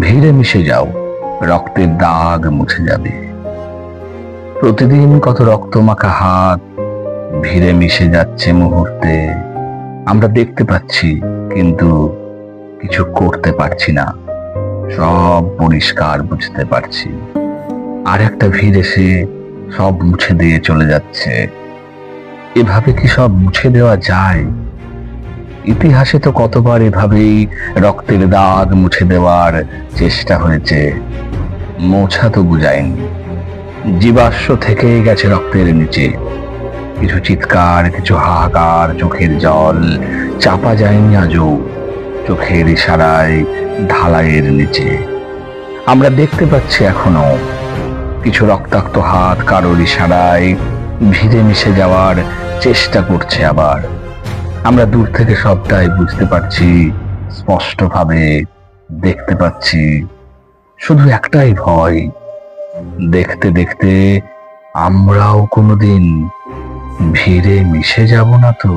ভিড়ে মিশে যাও, রক্তের দাগ মুছে যাবে। প্রতিদিন কত রক্তমাখা হাত ভিড়ে মিশে যাচ্ছে মুহূর্তে। আমরা দেখতে পাচ্ছি, কিন্তু কিছু করতে পারছি না। সব পরিষ্কার বুঝতে পারছি। আর একটা ভিড় এসে সব মুছে দিয়ে চলে যাচ্ছে। এভাবে কি সব মুছে দেওয়া যায়? ইতিহাসে তো কতবার এভাবেই রক্তের দাগ মুছে দেওয়ার চেষ্টা হয়েছে, মোছা তো বুঝায়নি। জীবাশ্ম থেকেই গেছে রক্তের নিচে। কিছু চিৎকার, কিছু হাহাকার, চোখের জল চাপা যায়নি আজও। চোখের ইশারায় ঢালাইয়ের নিচে আমরা দেখতে পাচ্ছি এখনো কিছু রক্তাক্ত হাত কারোর ইশারায় ভিড়ে মিশে যাওয়ার চেষ্টা করছে। আবার আমরা দূর থেকে সবটাই বুঝতে পারছি, স্পষ্টভাবে দেখতে পাচ্ছি। শুধু একটাই ভয়, দেখতে দেখতে আমরাও কোনোদিন ভিড়ে মিশে যাব না তো।